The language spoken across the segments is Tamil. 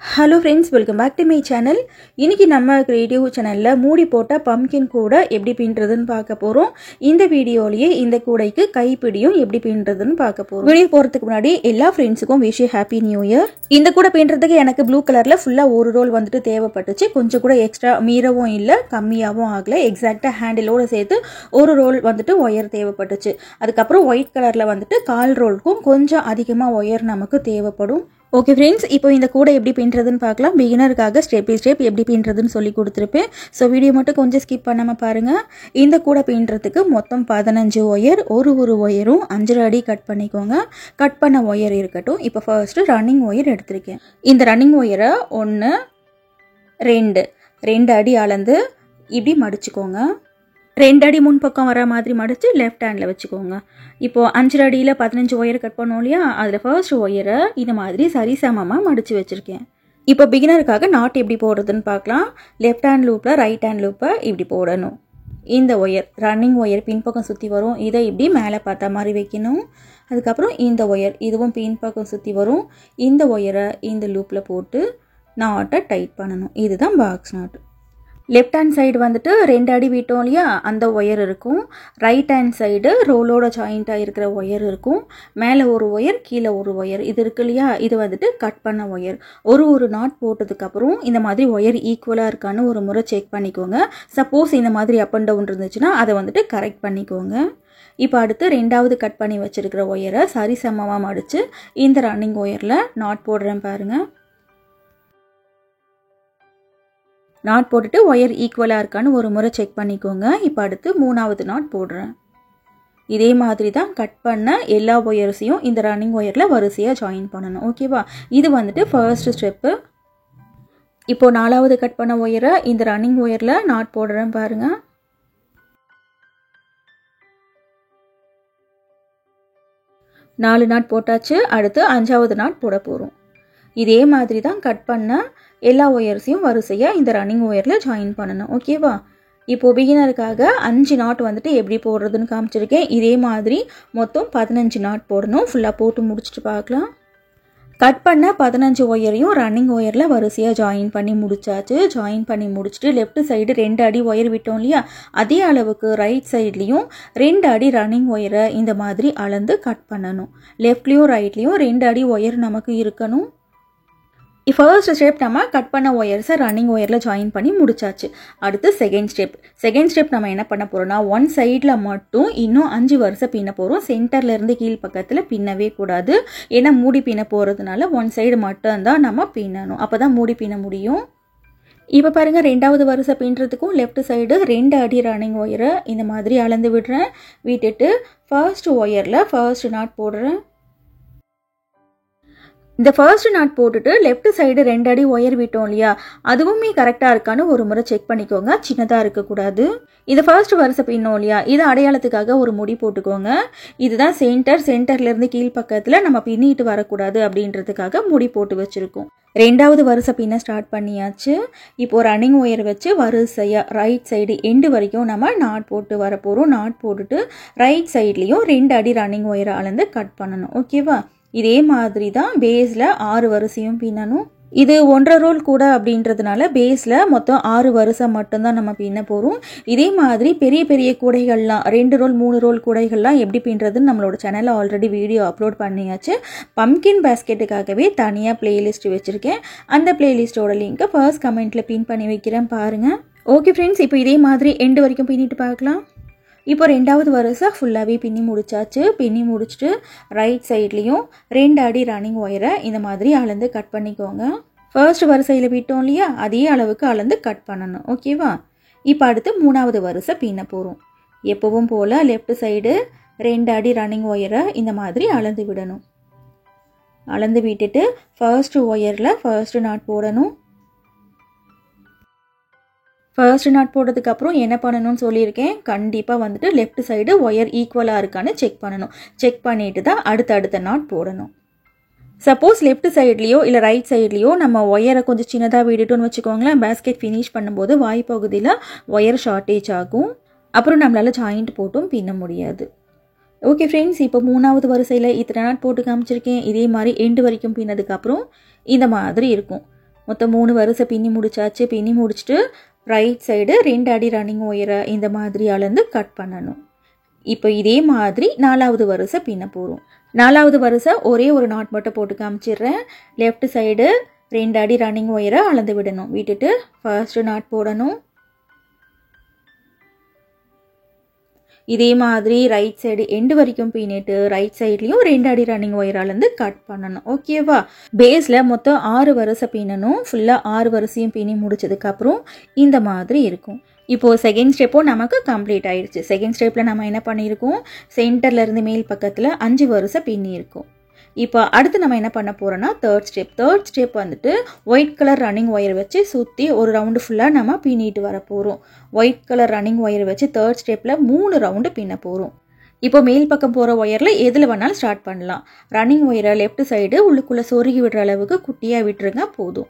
Hello friends, welcome back to my channel. இன்னைக்கு நம்ம கிரியேட்டிவ் சேனல்ல மூடி போட்ட பம்ப்கின் கூட எப்படி பின்றதுன்னு பார்க்க போறோம். இந்த வீடியோலயே இந்த கூடைக்கு கைப்பிடியும் எப்படி பின்றதுன்னு பார்க்க போறோம். வீடியோ போறதுக்கு முன்னாடி எல்லா ஃப்ரெண்ட்ஸ்க்கும் விஷ் ஹாப்பி நியூ இயர். இந்த கூட பின்றதுக்கு எனக்கு ப்ளூ கலர்ல ஃபுல்லா ஒரு ரோல் வந்துட்டு தேவைப்பட்டுச்சு. கொஞ்சம் கூட எக்ஸ்ட்ரா மீறவும் இல்ல, கம்மியாவும் ஆகல. எக்ஸாக்ட்டா ஹேண்டிலோட சேர்த்து ஒரு ரோல் வந்துட்டு ஒயர் தேவைப்பட்டுச்சு. அதுக்கு அப்புறம் ஒயிட் கலர்ல வந்துட்டு கால் ரோலுக்கும் கொஞ்சம் அதிகமா ஒயர் நமக்கு தேவைப்படும். ஓகே ஃப்ரெண்ட்ஸ், இப்போ இந்த கூடை எப்படி பின்றதுன்னு பார்க்கலாம். பிகினருக்காக ஸ்டெப் பை ஸ்டெப் எப்படி பின்றதுன்னு சொல்லி கொடுத்துருப்பேன். ஸோ வீடியோ மட்டும் கொஞ்சம் ஸ்கிப் பண்ணாமல் பாருங்கள். இந்த கூடை பின்றதுக்கு மொத்தம் 15 ஒயர், ஒரு ஒயரும் 5 அடி கட் பண்ணிக்கோங்க. கட் பண்ண ஒயர் இருக்கட்டும். இப்போ ஃபர்ஸ்ட்டு ரன்னிங் ஒயர் எடுத்திருக்கேன். இந்த ரன்னிங் ஒயரை 1 2 அடி அளந்து இப்படி மடிச்சுக்கோங்க. 2 அடி முன்பக்கம் வர மாதிரி மடித்து லெஃப்ட் ஹேண்டில் வச்சுக்கோங்க. இப்போது 5 அடியில் 15 ஒயர் கட் பண்ணோம் இல்லையா, அதில் ஃபர்ஸ்ட் ஒயரை இந்த மாதிரி சரிசமமாக மடித்து வச்சுருக்கேன். இப்போ பிகினருக்காக நாட் எப்படி போடுறதுன்னு பார்க்கலாம். லெஃப்ட் ஹேண்ட் லூப்பில் ரைட் ஹேண்ட் லூப்பை இப்படி போடணும். இந்த ஒயர் ரன்னிங் ஒயர் பின்பக்கம் சுற்றி வரும். இதை இப்படி மேலே பார்த்த மாதிரி வைக்கணும். அதுக்கப்புறம் இந்த ஒயர் இதுவும் பின்பக்கம் சுற்றி வரும். இந்த ஒயரை இந்த லூப்பில் போட்டு நாட்டை டைட் பண்ணணும். இதுதான் box not. Left hand side வந்துட்டு 2 அடி விட்டோம் இல்லையா, அந்த ஒயர் இருக்கும். ரைட் ஹேண்ட் சைடு ரோலோட ஜாயிண்ட்டாக இருக்கிற ஒயர் இருக்கும். மேலே ஒரு ஒயர், கீழே ஒரு ஒயர், இது இருக்கு இல்லையா, இது வந்துட்டு கட் பண்ண ஒயர். ஒரு நாட் போட்டதுக்கப்புறம் இந்த மாதிரி ஒயர் ஈக்குவலாக இருக்கான்னு ஒரு முறை செக் பண்ணிக்கோங்க. சப்போஸ் இந்த மாதிரி அப் அண்ட் டவுன் இருந்துச்சுன்னா அதை வந்துட்டு கரெக்ட் பண்ணிக்கோங்க. இப்போ அடுத்து 2வது கட் பண்ணி வச்சுருக்கிற ஒயரை சரிசமமாக மடித்து இந்த ரன்னிங் ஒயரில் நாட் போடுறேன் பாருங்கள். நாட் போட்டுட்டு ஒயர் ஈக்குவலாக இருக்கான்னு ஒரு முறை செக் பண்ணிக்கோங்க. இப்போ அடுத்து 3வது நாட் போடுறேன். இதே மாதிரி தான் கட் பண்ண எல்லா ஒயர்ஸையும் இந்த ரன்னிங் ஒயரில் வரிசையாக ஜாயின் பண்ணணும். ஓகேவா, இது வந்துட்டு ஃபர்ஸ்ட் ஸ்டெப்பு. இப்போது 4வது கட் பண்ண ஒயரை இந்த ரன்னிங் ஒயரில் நாட் போடுறேன் பாருங்கள். நாலு நாட் போட்டாச்சு. அடுத்து 5வது நாட் போட போகிறோம். இதே மாதிரி தான் கட் பண்ண எல்லா ஒயர்ஸையும் வரிசையாக இந்த ரன்னிங் ஒயரில் ஜாயின் பண்ணணும். ஓகேவா, இப்போது பிகினருக்காக 5 நாட் வந்துட்டு எப்படி போடுறதுன்னு காமிச்சிருக்கேன். இதே மாதிரி மொத்தம் 15 நாட் போடணும். ஃபுல்லாக போட்டு முடிச்சுட்டு பார்க்கலாம். கட் பண்ண 15 ஒயரையும் ரன்னிங் ஒயரில் வரிசையாக ஜாயின் பண்ணி முடிச்சாச்சு. ஜாயின் பண்ணி முடிச்சுட்டு லெஃப்ட் சைடு 2 அடி ஒயர் விட்டோம் இல்லையா, அதே அளவுக்கு ரைட் சைட்லேயும் 2 அடி ரன்னிங் ஒயரை இந்த மாதிரி அளந்து கட் பண்ணணும். லெஃப்ட்லேயும் ரைட்லேயும் 2 அடி ஒயர் நமக்கு இருக்கணும். ஃபர்ஸ்ட் ஸ்டெப் நம்ம கட் பண்ண ஒயர்ஸை ரன்னிங் ஒயரில் ஜாயின் பண்ணி முடிச்சாச்சு. அடுத்து செகண்ட் ஸ்டெப் நம்ம என்ன பண்ண போகிறோம்னா, ஒன் சைடில் மட்டும் இன்னும் 5 வரிசை பின்ன போகிறோம். சென்டர்லேருந்து கீழ் பக்கத்தில் பின்னவே கூடாது. ஏன்னா மூடி பின்ன போகிறதுனால ஒன் சைடு மட்டும்தான் நம்ம பின்னணும். அப்போ தான் மூடி பின்ன முடியும். இப்போ பாருங்கள், 2வது வரிசை பின்னுறதுக்கும் லெஃப்ட் சைடு 2 அடி ரன்னிங் ஒயரை இந்த மாதிரி அளந்து விடுறேன். விட்டுட்டு ஃபர்ஸ்ட் ஒயரில் ஃபர்ஸ்ட் நாட் போடுறேன். இந்த ஃபர்ஸ்ட் நாட் போட்டுட்டு லெஃப்ட் சைடு 2 அடி ஒயர் விட்டோம் இல்லையா, அதுவுமே கரெக்டாக இருக்கான்னு ஒரு முறை செக் பண்ணிக்கோங்க. சின்னதாக இருக்கக்கூடாது. இது ஃபர்ஸ்ட் வரிசை பின்னோம் இல்லையா, இது அடையாளத்துக்காக ஒரு முடி போட்டுக்கோங்க. இதுதான் சென்டர்லேருந்து கீழ் பக்கத்தில் நம்ம பின்னிட்டு வரக்கூடாது அப்படின்றதுக்காக முடி போட்டு வச்சுருக்கோம். 2வது வரிசை பின்ன ஸ்டார்ட் பண்ணியாச்சு. இப்போது ரன்னிங் ஒயர் வச்சு வரிசையாக ரைட் சைடு எண்டு வரைக்கும் நம்ம நாட் போட்டு வர போகிறோம். நாட் போட்டுட்டு ரைட் சைட்லேயும் 2 அடி ரன்னிங் ஒயரை அளந்து கட் பண்ணணும். ஓகேவா, இதே மாதிரி தான் பேஸில் 6 வரிசையும் பின்னணும். இது 1.5 ரோல் கூட அப்படின்றதுனால பேஸில் மொத்தம் 6 வரிசை மட்டும்தான் நம்ம பின்ன போகிறோம். இதே மாதிரி பெரிய பெரிய கூடைகள்லாம் 2 ரோல் 3 ரோல் கூடைகள்லாம் எப்படி பின்னுறதுன்னு நம்மளோட சேனலில் ஆல்ரெடி வீடியோ அப்லோட் பண்ணியாச்சு. பம்ப்கின் பேஸ்கெட்டுக்காகவே தனியாக பிளேலிஸ்ட் வச்சுருக்கேன். அந்த பிளேலிஸ்ட்டோட லிங்க்கை ஃபர்ஸ்ட் கமெண்ட்டில் பின் பண்ணி வைக்கிறேன் பாருங்கள். ஓகே ஃப்ரெண்ட்ஸ், இப்போ இதே மாதிரி எண்டு வரைக்கும் பின்னிட்டு பார்க்கலாம். இப்போ 2வது வரிசை ஃபுல்லாகவே பின்னி முடிச்சாச்சு. பின்னி முடிச்சுட்டு ரைட் சைட்லேயும் 2 அடி ரன்னிங் ஒயரை இந்த மாதிரி அளந்து கட் பண்ணிக்கோங்க. ஃபர்ஸ்ட் வரிசையில் விட்டோம் இல்லையா, அதே அளவுக்கு அளந்து கட் பண்ணணும். ஓகேவா, இப்போ அடுத்து 3வது வரிசை பின்ன போகிறோம். எப்பவும் போல் லெஃப்ட் சைடு 2 அடி ரன்னிங் ஒயரை இந்த மாதிரி அளந்து விடணும். அளந்து விட்டுட்டு ஃபர்ஸ்ட் ஒயரில் ஃபர்ஸ்ட் நாட் போடணும். ஃபர்ஸ்ட் நாட் போட்டதுக்கப்புறம் என்ன பண்ணணும்னு சொல்லியிருக்கேன். கண்டிப்பாக வந்துட்டு லெஃப்ட் சைடு ஒயர் ஈக்குவலாக இருக்கான்னு செக் பண்ணணும். செக் பண்ணிட்டு தான் அடுத்த நாட் போடணும். சப்போஸ் லெஃப்ட் சைட்லேயோ இல்லை ரைட் சைட்லேயோ நம்ம ஒயரை கொஞ்சம் சின்னதாக விட்டுட்டோன்னு வச்சுக்கோங்களேன், பேஸ்கெட் ஃபினிஷ் பண்ணும்போது வாய்ப்பகுதியில் ஒயர் ஷார்ட்டேஜ் ஆகும். அப்புறம் நம்மளால் ஜாயிண்ட் போட்டும் பின்ன முடியாது. ஓகே ஃப்ரெண்ட்ஸ், இப்போ 3வது வரிசையில் இத்தனை நாட் போட்டு காமிச்சிருக்கேன். இதே மாதிரி எண்டு வரைக்கும் பின்னதுக்கப்புறம் இந்த மாதிரி இருக்கும். மொத்தம் 3 வரிசை பின்னி முடிச்சாச்சு. பின்னி முடிச்சுட்டு ரைட் சைடு 2 அடி ரன்னிங் ஒயரை இந்த மாதிரி அளந்து கட் பண்ணணும். இப்போ இதே மாதிரி 4வது வரிசை பின்ன போகிறோம். 4வது வரிசை ஒரே ஒரு நாட் மட்டும் போட்டு காமிச்சிடுறேன். லெஃப்ட் சைடு 2 அடி ரன்னிங் ஒயரை அளந்து விடணும். விட்டுட்டு ஃபர்ஸ்ட் நாட் போடணும். இதே மாதிரி ரைட் சைடு எண்டு வரைக்கும் பின்னிட்டு ரைட் சைட்லேயும் 2 அடி ரன்னிங் ஒயராலேருந்து கட் பண்ணணும். ஓகேவா? பேஸில் மொத்தம் 6 வரிசை பின்னணும். ஃபுல்லாக 6 வரிசையும் பின்னி முடிச்சதுக்கப்புறம் இந்த மாதிரி இருக்கும். இப்போது செகண்ட் ஸ்டெப்பும் நமக்கு கம்ப்ளீட் ஆயிடுச்சு. செகண்ட் ஸ்டெப்பில் நம்ம என்ன பண்ணியிருக்கோம், சென்டர்லேருந்து மேல் பக்கத்தில் 5 வரிசை பின்னி இருக்கும். இப்போ அடுத்து நம்ம என்ன பண்ண போகிறோன்னா தேர்ட் ஸ்டெப் வந்துட்டு ஒயிட் கலர் ரன்னிங் ஒயர் வச்சு சுற்றி ஒரு ரவுண்டு ஃபுல்லாக நம்ம பின்னிட்டு வர போகிறோம். ஒயிட் கலர் ரன்னிங் ஒயர் வச்சு தேர்ட் ஸ்டெப்பில் 3 ரவுண்டு பின்ன போகிறோம். இப்போ மேல் பக்கம் போகிற ஒயரில் எதில் வேணாலும் ஸ்டார்ட் பண்ணலாம். ரன்னிங் ஒயரை லெஃப்ட் சைடு உள்ளுக்குள்ளே சொருகி விடுற அளவுக்கு குட்டியாக விட்டுருங்க போதும்.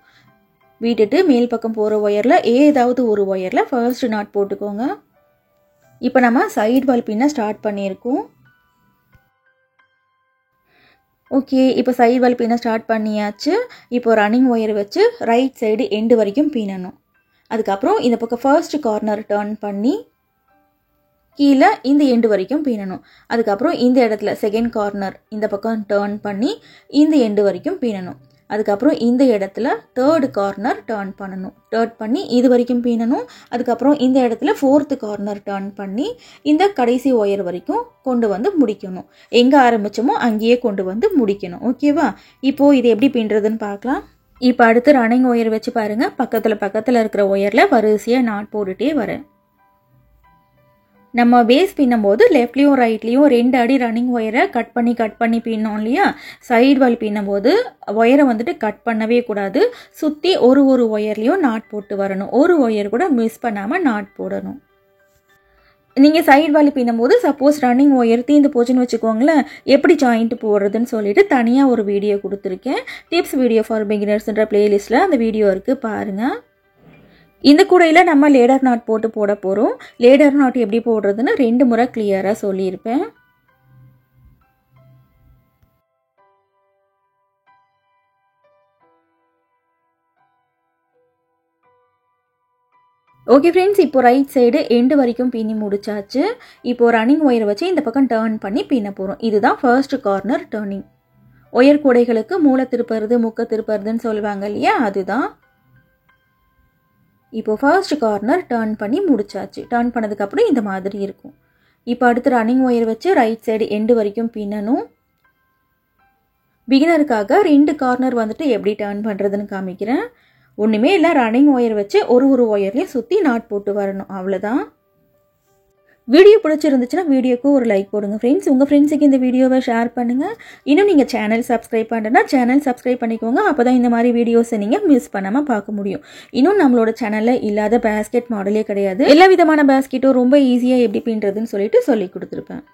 விட்டுட்டு மேல் பக்கம் போகிற ஒயரில் ஏதாவது ஒரு ஒயரில் ஃபர்ஸ்ட் நாட் போட்டுக்கோங்க. இப்போ நம்ம சைடு வால் பின்ன ஸ்டார்ட் பண்ணியிருக்கோம். ஓகே, இப்போ சைடு வால் பின்ன ஸ்டார்ட் பண்ணியாச்சு. இப்போ ரன்னிங் ஒயர் வச்சு ரைட் சைடு எண்டு வரைக்கும் பின்னணும். அதுக்கப்புறம் இந்த பக்கம் ஃபர்ஸ்ட் கார்னர் டர்ன் பண்ணி கீழே இந்த எண்டு வரைக்கும் பின்னணும். அதுக்கப்புறம் இந்த இடத்துல செகண்ட் கார்னர் இந்த பக்கம் டர்ன் பண்ணி இந்த எண்டு வரைக்கும் பின்னணும். அதுக்கப்புறம் இந்த இடத்துல தேர்டு கார்னர் டர்ன் பண்ணணும். டர்ன் பண்ணி இது வரைக்கும் பின்னணும். அதுக்கப்புறம் இந்த இடத்துல ஃபோர்த்து கார்னர் டர்ன் பண்ணி இந்த கடைசி ஒயர் வரைக்கும் கொண்டு வந்து முடிக்கணும். எங்கே ஆரம்பித்தோமோ அங்கேயே கொண்டு வந்து முடிக்கணும். ஓகேவா? இப்போது இது எப்படி பின்னுறதுன்னு பார்க்கலாம். இப்போ அடுத்து ரன்னிங் ஒயர் வச்சு பாருங்கள். பக்கத்தில் இருக்கிற ஒயரில் வரிசையாக நாட் போட்டுகிட்டே வரேன். நம்ம பேஸ் பின்னும்போது லெஃப்ட்லேயும் ரைட்லேயும் 2 அடி ரன்னிங் ஒயரை கட் பண்ணி பின்னோம் இல்லையா? சைடு வால் பின்னும்போது ஒயரை வந்துட்டு கட் பண்ணவே கூடாது. சுற்றி ஒரு ஒயர்லேயும் நாட் போட்டு வரணும். ஒரு ஒயர் கூட மிஸ் பண்ணாமல் நாட் போடணும். நீங்கள் சைடு வால் பின்னும்போது சப்போஸ் ரன்னிங் ஒயர் தீந்து போச்சுன்னு வச்சுக்கோங்களேன், எப்படி ஜாயிண்ட் போடுறதுன்னு சொல்லிட்டு தனியாக ஒரு வீடியோ கொடுத்துருக்கேன். டிப்ஸ் வீடியோ ஃபார் பிகினர்ஸ்ன்ற பிளேலிஸ்ட்டில் அந்த வீடியோ இருக்குது, பாருங்கள். இந்த கூடையில் நம்ம லேடர் நாட் போட்டு போட போகிறோம். லேடர் நாட் எப்படி போடுறதுன்னு 2 முறை கிளியராக சொல்லியிருப்பேன். ஓகே ஃப்ரெண்ட்ஸ், இப்போ ரைட் சைடு எண்டு வரைக்கும் பின்னி முடிச்சாச்சு. இப்போ ரன்னிங் ஒயர் வச்சு இந்த பக்கம் டர்ன் பண்ணி பின்ன போகிறோம். இதுதான் ஃபர்ஸ்ட் கார்னர் டர்னிங். ஒயர் கூடைகளுக்கு மூளை திருப்புறது முக்க திருப்புறதுன்னு சொல்லுவாங்க இல்லையா, அதுதான். இப்போ ஃபர்ஸ்ட் கார்னர் டர்ன் பண்ணி முடிச்சாச்சு. டர்ன் பண்ணதுக்கப்புறம் இந்த மாதிரி இருக்கும். இப்போ அடுத்து ரன்னிங் ஒயர் வச்சு ரைட் சைடு எண்டு வரைக்கும் பின்னணும். பிகினருக்காக 2 கார்னர் வந்துட்டு எப்படி டர்ன் பண்ணுறதுன்னு காமிக்கிறேன். ஒன்றுமே இல்லை, ரன்னிங் ஒயர் வச்சு ஒரு ஒயர்லேயும் சுற்றி நாட் போட்டு வரணும், அவ்வளோதான். வீடியோ பிடிச்சிருந்துச்சுன்னா வீடியோக்கு ஒரு லைக் போடுங்க ஃப்ரெண்ட்ஸ். உங்கள் ஃப்ரெண்ட்ஸுக்கு இந்த வீடியோவை ஷேர் பண்ணுங்கள். இன்னும் நீங்கள் சேனல் சப்ஸ்கிரைப் பண்ணுறேன்னா சேனல் சப்ஸ்கிரைப் பண்ணிக்கோங்க. அப்போ தான் இந்த மாதிரி வீடியோஸை நீங்கள் மிஸ் பண்ணாமல் பார்க்க முடியும். இன்னும் நம்மளோட சேனலில் இல்லாத பேஸ்கெட் மாடலே கிடையாது. எல்லா விதமான பேஸ்கெட்டும் ரொம்ப ஈஸியாக எப்படி பின்னுறதுன்னு சொல்லிட்டு சொல்லி கொடுத்துருப்பேன்.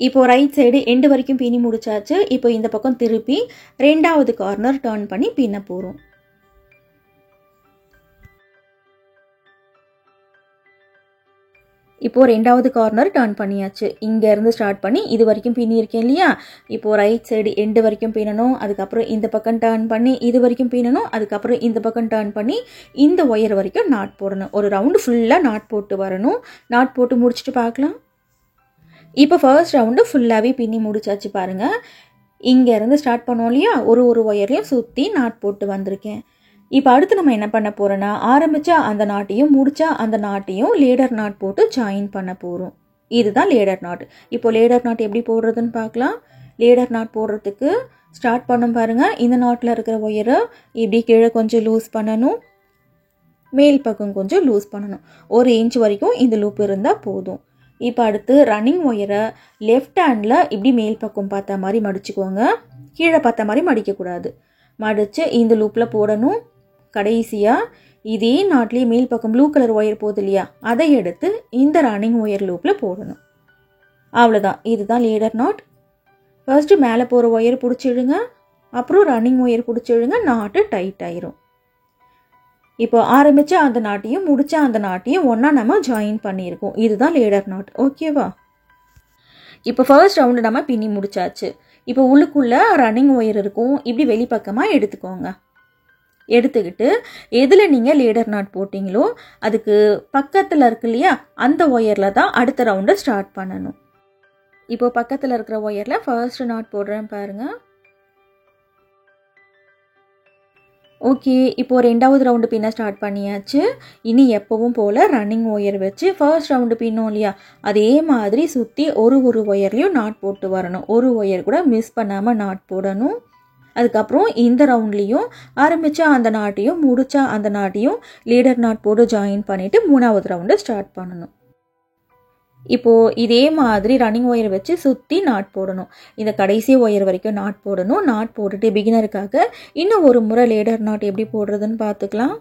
இப்போ ரைட் சைடு எண்டு வரைக்கும் பின்னி முடிச்சாச்சு. இப்போ இந்த பக்கம் திருப்பி 2வது கார்னர் டர்ன் பண்ணி பின்ன போகிறோம். இப்போது 2வது கார்னர் டர்ன் பண்ணியாச்சு. இங்கேருந்து ஸ்டார்ட் பண்ணி இது வரைக்கும் பின்னியிருக்கேன் இல்லையா? இப்போது ரைட் சைடு எண்டு வரைக்கும் பின்னணும். அதுக்கப்புறம் இந்த பக்கம் டர்ன் பண்ணி இது வரைக்கும் பின்னணும். அதுக்கப்புறம் இந்த பக்கம் டர்ன் பண்ணி இந்த ஒயர் வரைக்கும் நாட் போடணும். ஒரு ரவுண்டு ஃபுல்லாக நாட் போட்டு வரணும். நாட் போட்டு முடிச்சுட்டு பார்க்கலாம். இப்போ ஃபர்ஸ்ட் ரவுண்டு ஃபுல்லாகவே பின்னி முடிச்சாச்சு பாருங்கள். இங்கேருந்து ஸ்டார்ட் பண்ணோம் இல்லையா? ஒரு ஒயர்லையும் சுற்றி நாட் போட்டு வந்திருக்கேன். இப்போ அடுத்து நம்ம என்ன பண்ண போகிறோன்னா, ஆரம்பித்தா அந்த நாட்டையும் முடித்தா அந்த நாட்டையும் லேடர் நாட் போட்டு ஜாயின் பண்ண போகிறோம். இதுதான் லேடர் நாட். இப்போ லேடர் நாட் எப்படி போடுறதுன்னு பார்க்கலாம். லேடர் நாட் போடுறதுக்கு ஸ்டார்ட் பண்ணும் பாருங்கள். இந்த நாட்டில் இருக்கிற ஒயரை இப்படி கீழே கொஞ்சம் லூஸ் பண்ணணும். மேல் பக்கம் கொஞ்சம் லூஸ் பண்ணணும். 1 இன்ச் வரைக்கும் இந்த லூப் இருந்தால் போதும். இப்போ அடுத்து ரன்னிங் ஒயரை லெஃப்ட் ஹேண்டில் இப்படி மேல் பக்கம் பார்த்த மாதிரி மடிச்சுக்கோங்க. கீழே பார்த்த மாதிரி மடிக்கக்கூடாது. மடித்து இந்த லூப்பில் போடணும். கடைசியாக இதே நாட்லேயே மேல் பக்கம் ப்ளூ கலர் ஒயர் போகுது இல்லையா, அதை எடுத்து இந்த ரன்னிங் ஒயர் லூப்பில் போடணும். அவ்வளோதான். இதுதான் லேடர் நாட். ஃபர்ஸ்ட்டு மேலே போகிற ஒயர் பிடிச்சிடுங்க. அப்புறம் ரன்னிங் ஒயர் பிடிச்சிடுங்க. நாட்டு டைட் ஆயிரும். இப்போ ஆரம்பித்த அந்த நாட்டையும் முடித்த அந்த நாட்டையும் ஒன்றா நம்ம ஜாயின் பண்ணியிருக்கோம். இதுதான் லேடர் நாட். ஓகேவா? இப்போ ஃபர்ஸ்ட் ரவுண்டு நம்ம பின்னி முடிச்சாச்சு. இப்போ உள்ளுக்குள்ளே ரன்னிங் ஒயர் இருக்கும். இப்படி வெளிப்பக்கமாக எடுத்துக்கோங்க. எடுத்துக்கிட்டு எதில் நீங்கள் லேடர் நாட் போட்டிங்களோ அதுக்கு பக்கத்தில் இருக்கு இல்லையா, அந்த ஒயரில் தான் அடுத்த ரவுண்டை ஸ்டார்ட் பண்ணணும். இப்போ பக்கத்தில் இருக்கிற ஒயரில் ஃபர்ஸ்ட் நாட் போடுறேன் பாருங்கள். ஓகே, இப்போ ரெண்டாவது ரவுண்டு பின்ன ஸ்டார்ட் பண்ணியாச்சு. இனி எப்பவும் போல் ரன்னிங் ஒயர் வச்சு ஃபர்ஸ்ட் ரவுண்டு பின்னோம் இல்லையா, அதே மாதிரி சுற்றி ஒரு ஒயர்லேயும் நாட் போட்டு வரணும். ஒரு ஒயர் கூட மிஸ் பண்ணாமல் நாட் போடணும். அதுக்கப்புறம் இந்த ரவுண்ட்லேயும் ஆரம்பித்த அந்த நாட்டையும் முடித்த அந்த நாட்டையும் லீடர் நாட் போட்டு ஜாயின் பண்ணிவிட்டு மூணாவது ரவுண்டை ஸ்டார்ட் பண்ணணும். இப்போது இதே மாதிரி ரன்னிங் ஒயர் வச்சு சுற்றி நாட் போடணும். இந்த கடைசி ஒயர் வரைக்கும் நாட் போடணும். நாட் போட்டுட்டு பிகினருக்காக இன்னும் ஒரு முறை லேடர் நாட் எப்படி போடுறதுன்னு பார்த்துக்கலாம்.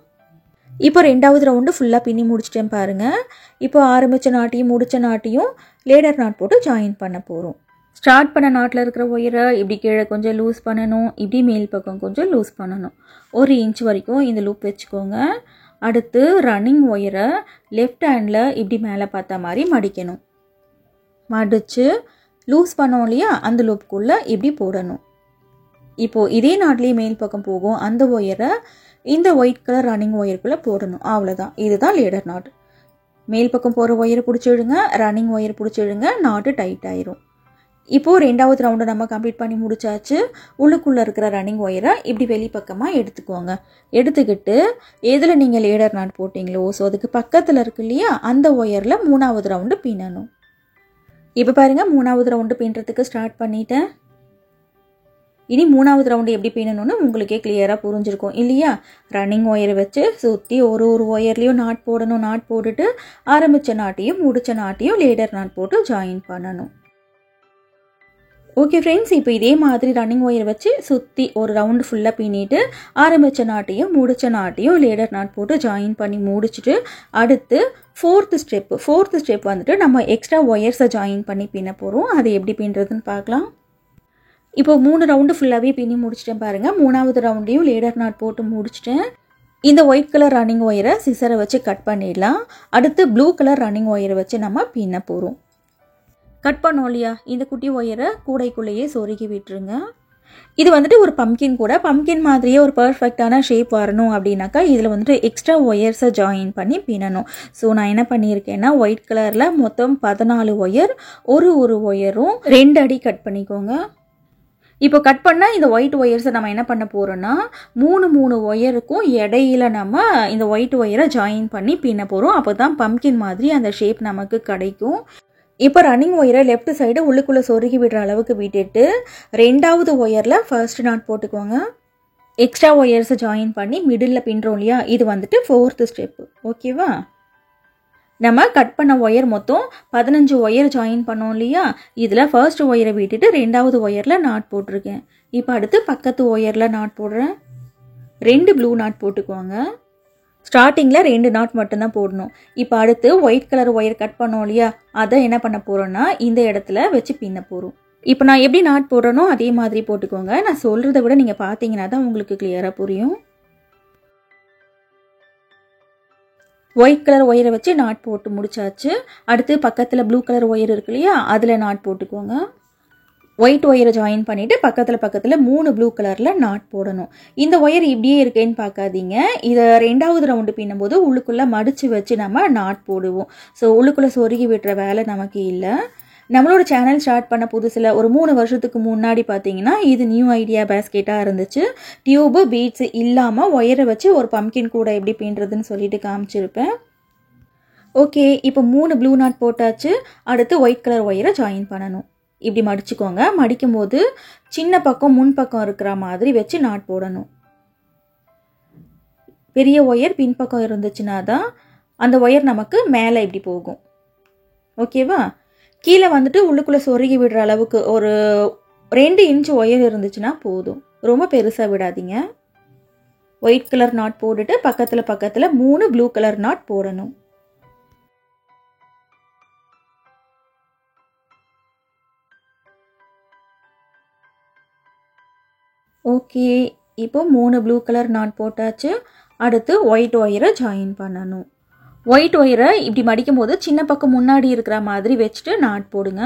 இப்போ ரெண்டாவது ரவுண்டு ஃபுல்லாக பின்னி முடிச்சிட்டேன் பாருங்கள். இப்போ ஆரம்பித்த நாட்டையும் முடித்த நாட்டையும் லேடர் நாட் போட்டு ஜாயின் பண்ண போகிறோம். ஸ்டார்ட் பண்ண நாட்டில் இருக்கிற ஒயரை இப்படி கீழே கொஞ்சம் லூஸ் பண்ணணும். இப்படி மேல் பக்கம் கொஞ்சம் லூஸ் பண்ணணும். 1 இன்ச் வரைக்கும் இந்த லூப் வச்சுக்கோங்க. அடுத்து ரன்னிங் ஒயரை லெஃப்ட் ஹேண்டில் இப்படி மேலே பார்த்த மாதிரி மடிக்கணும். மடித்து லூஸ் பண்ணோம் இல்லையா, அந்த லூப்புக்குள்ளே இப்படி போடணும். இப்போது இதே நாட்லேயே மேல் பக்கம் போகும் அந்த ஒயரை இந்த ஒயிட் கலர் ரன்னிங் ஒயருக்குள்ளே போடணும். அவ்வளோதான். இதுதான் லேடர் நாட். மேல் பக்கம் போகிற ஒயரை பிடிச்சிடுங்க, ரன்னிங் ஒயர் பிடிச்சிடுங்க, நாட்டு டைட் ஆயிரும். இப்போது ரெண்டாவது ரவுண்டை நம்ம கம்ப்ளீட் பண்ணி முடிச்சாச்சு. உள்ளுக்குள்ளே இருக்கிற ரன்னிங் ஒயரை இப்படி வெளிப்பக்கமாக எடுத்துக்கோங்க. எடுத்துக்கிட்டு எதில் நீங்கள் லேடர் நாட் போட்டிங்களோ ஸோ அதுக்கு பக்கத்தில் இருக்கு இல்லையா, அந்த ஒயரில் மூணாவது ரவுண்டு பின்னணும். இப்போ பாருங்கள், மூணாவது ரவுண்டு பின்னுறதுக்கு ஸ்டார்ட் பண்ணிட்டேன். இனி மூணாவது ரவுண்டு எப்படி பின்னணும்னு உங்களுக்கே கிளியராக புரிஞ்சிருக்கும் இல்லையா. ரன்னிங் ஒயரை வச்சு சுற்றி ஒரு ஒயர்லேயும் நாட் போடணும். நாட் போட்டுட்டு ஆரம்பித்த நாட்டையும் முடித்த நாட்டையும் லேடர் நாட் போட்டு ஜாயின் பண்ணணும். ஓகே ஃப்ரெண்ட்ஸ், இப்போ இதே மாதிரி ரன்னிங் ஒயர் வச்சு சுற்றி ஒரு ரவுண்டு ஃபுல்லாக பின்னிட்டு ஆரம்பித்த நாட்டையும் முடித்த நாட்டையும் லேடர் நாட் போட்டு ஜாயின் பண்ணி முடிச்சுட்டு அடுத்து ஃபோர்த்து ஸ்டெப் வந்துட்டு நம்ம எக்ஸ்ட்ரா ஒயர்ஸை ஜாயின் பண்ணி பின்ன போகிறோம். அது எப்படி பின்னுறதுன்னு பார்க்கலாம். இப்போ 3 ரவுண்டு ஃபுல்லாகவே பின்னி முடிச்சிட்டேன் பாருங்கள். மூணாவது ரவுண்டையும் லேடர் நாட் போட்டு முடிச்சிட்டேன். இந்த ஒயிட் கலர் ரன்னிங் ஒயரை சிசரை வச்சு கட் பண்ணிடலாம். அடுத்து ப்ளூ கலர் ரன்னிங் ஒயரை வச்சு நம்ம பின்ன போகிறோம். கட் பண்ணோம் இல்லையா, இந்த குட்டி ஒயரை கூடைக்குள்ளேயே சொருகி விட்டுருங்க. இது வந்துட்டு ஒரு பம்கின் கூட. பம்கின் மாதிரியே ஒரு பர்ஃபெக்டான ஷேப் வரணும் அப்படின்னாக்கா இதில் வந்துட்டு எக்ஸ்ட்ரா ஒயர்ஸை ஜாயின் பண்ணி பின்னணும். ஸோ நான் என்ன பண்ணியிருக்கேன்னா ஒயிட் கலரில் மொத்தம் 14 ஒயர், ஒரு ஒயரும் 2 அடி கட் பண்ணிக்கோங்க. இப்போ கட் பண்ணால் இந்த ஒயிட் ஒயர்ஸை நம்ம என்ன பண்ண போகிறோன்னா 3 ஒயருக்கும் இடையில நம்ம இந்த ஒயிட் ஒயரை ஜாயின் பண்ணி பின்ன போகிறோம். அப்போ தான் பம்கின் மாதிரி அந்த ஷேப் நமக்கு கிடைக்கும். இப்போ ரன்னிங் ஒயரை லெஃப்ட் சைடு உள்ளுக்குள்ளே சொருகி விடுற அளவுக்கு விட்டுட்டு ரெண்டாவது ஒயரில் ஃபர்ஸ்ட் நாட் போட்டுக்கோங்க. எக்ஸ்ட்ரா ஒயர்ஸை ஜாயின் பண்ணி மிடில் பின்னுறோம் இல்லையா, இது வந்துட்டு 4th ஸ்டெப்பு. ஓகேவா? நம்ம கட் பண்ண ஒயர் மொத்தம் 15 ஒயர் ஜாயின் பண்ணோம் இல்லையா, இதில் ஃபர்ஸ்ட் ஒயரை விட்டுட்டு ரெண்டாவது ஒயரில் நாட் போட்டிருக்கேன். இப்போ அடுத்து பக்கத்து ஒயரில் நாட் போடுறேன். 2 ப்ளூ நாட் போட்டுக்கோங்க. ஸ்டார்டிங்கில் 2 நாட் மட்டும்தான் போடணும். இப்போ அடுத்து ஒயிட் கலர் ஒயர் கட் பண்ணோம் இல்லையா, அதை என்ன பண்ண போகிறோன்னா இந்த இடத்துல வச்சு பின்ன போகிறோம். இப்போ நான் எப்படி நாட் போடுறனோ அதே மாதிரி போட்டுக்கோங்க. நான் சொல்கிறத விட நீங்கள் பார்த்தீங்கன்னா தான் உங்களுக்கு கிளியராக புரியும். ஒயிட் கலர் ஒயரை வச்சு நாட் போட்டு முடிச்சாச்சு. அடுத்து பக்கத்தில் ப்ளூ கலர் ஒயர் இருக்கு இல்லையா, அதில் நாட் போட்டுக்கோங்க. ஒயிட் ஒயரை ஜாயின் பண்ணிவிட்டு பக்கத்தில் 3 ப்ளூ கலரில் நாட் போடணும். இந்த ஒயர் இப்படியே இருக்கேன்னு பார்க்காதீங்க. இதை ரெண்டாவது ரவுண்டு பின்னும்போது உள்ளுக்குள்ளே மடித்து வச்சு நம்ம நாட் போடுவோம். ஸோ உள்ளுக்குள்ளே சொருகி விட்டுற வேலை நமக்கு இல்லை. நம்மளோட சேனல் ஸ்டார்ட் பண்ண புதுசில் ஒரு 3 வருஷத்துக்கு முன்னாடி பார்த்தீங்கன்னா இது நியூ ஐடியா பேஸ்கெட்டாக இருந்துச்சு. டியூபு பீட்ஸ் இல்லாமல் ஒயரை வச்சு ஒரு பம்கின் கூட எப்படி பின்னுறதுன்னு சொல்லிட்டு காமிச்சிருப்பேன். ஓகே, இப்போ 3 ப்ளூ நாட் போட்டாச்சு. அடுத்து ஒயிட் கலர் ஒயரை ஜாயின் பண்ணணும். இப்படி மடிச்சுக்கோங்க. மடிக்கும் போது சின்ன பக்கம் முன் பக்கம் இருக்கிற மாதிரி வச்சு நாட் போடணும். பெரிய ஒயர் பின்பக்கம் இருந்துச்சுன்னா தான் அந்த ஒயர் நமக்கு மேலே இப்படி போகும். ஓகேவா? கீழே வந்துட்டு உள்ளுக்குள்ளே சொருகி விடுற அளவுக்கு ஒரு 2 இன்ச் ஒயர் இருந்துச்சுன்னா போதும். ரொம்ப பெருசாக விடாதீங்க. ஒயிட் கலர் நாட் போட்டுட்டு பக்கத்தில் 3 ப்ளூ கலர் நாட் போடணும். ஓகே, இப்போ 3 ப்ளூ கலர் நாட் போட்டாச்சு. அடுத்து ஒயிட் ஒயரை ஜாயின் பண்ணணும். ஒயிட் ஒயரை இப்படி மடிக்கும் போது சின்ன பக்கம் முன்னாடி இருக்கிற மாதிரி வச்சுட்டு நாட் போடுங்க.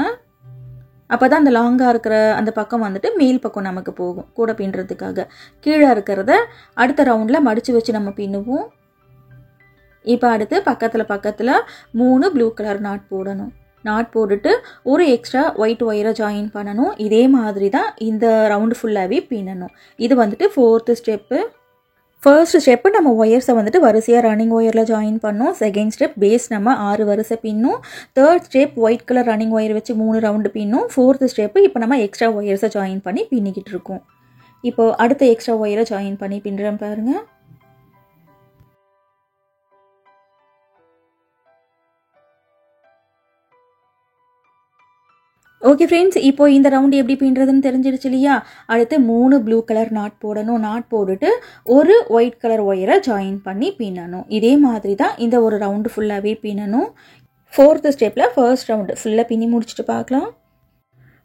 அப்போ தான் அந்த லாங்காக இருக்கிற அந்த பக்கம் வந்துட்டு மேல் பக்கம் நமக்கு போகும் கூட பின்னுறதுக்காக. கீழே இருக்கிறத அடுத்த ரவுண்டில் மடித்து வச்சு நம்ம பின்னுவோம். இப்போ அடுத்து பக்கத்தில் 3 ப்ளூ கலர் நாட் போடணும். நாட் போட்டுட்டு ஒரு எக்ஸ்ட்ரா ஒயிட் ஒயரை ஜாயின் பண்ணணும். இதே மாதிரி தான் இந்த ரவுண்டு ஃபுல்லாகவே பின்னணும். இது வந்துட்டு 4th ஸ்டெப்பு. ஃபர்ஸ்ட் ஸ்டெப்பு நம்ம ஒயர்ஸை வந்துட்டு வரிசையாக ரன்னிங் ஒயரில் ஜாயின் பண்ணோம். செகண்ட் ஸ்டெப் பேஸ் நம்ம 6 வரிசை பின்னும். Third step white colour running wire வச்சு 3 ரவுண்டு பின்னும். ஃபோர்த் ஸ்டெப்பு இப்போ நம்ம எக்ஸ்ட்ரா ஒயர்ஸை ஜாயின் பண்ணி பின்னிக்கிட்டு இருக்கோம். இப்போது அடுத்த எக்ஸ்ட்ரா ஒயரை ஜாயின் பண்ணி பின்னுறேன் பாருங்கள். ஓகே ஃப்ரெண்ட்ஸ், இப்போ இந்த ரவுண்டு எப்படி பின்னுறதுன்னு தெரிஞ்சிடுச்சு இல்லையா? அடுத்து 3 ப்ளூ கலர் நாட் போடணும். நாட் போட்டுட்டு ஒரு ஒயிட் கலர் ஒயரை ஜாயின் பண்ணி பின்னணும். இதே மாதிரி தான் இந்த ஒரு ரவுண்டு ஃபுல்லாகவே பின்னணும். 4th ஸ்டெப்பில் ஃபர்ஸ்ட் ரவுண்டு ஃபுல்லாக பின்னி முடிச்சுட்டு பார்க்கலாம்.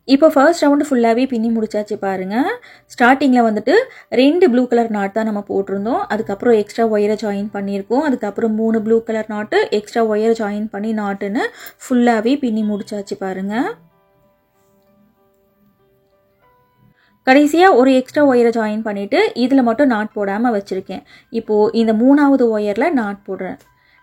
இப்போ ஃபர்ஸ்ட் ரவுண்டு ஃபுல்லாகவே பின்னி முடிச்சாச்சு பாருங்கள். ஸ்டார்டிங்கில் வந்துட்டு 2 ப்ளூ கலர் நாட் தான் நம்ம போட்டிருந்தோம். அதுக்கப்புறம் எக்ஸ்ட்ரா ஒயரை ஜாயின் பண்ணியிருக்கோம். அதுக்கப்புறம் 3 ப்ளூ கலர் நாட்டு, எக்ஸ்ட்ரா ஒயரை ஜாயின் பண்ணி நாட்டுன்னு ஃபுல்லாகவே பின்னி முடிச்சாச்சு பாருங்கள். கடைசியாக ஒரு எக்ஸ்ட்ரா ஒயரை ஜாயின் பண்ணிவிட்டு இதில் மட்டும் நாட் போடாமல் வச்சுருக்கேன். இப்போது இந்த 3வது ஒயரில் நாட் போடுறேன்.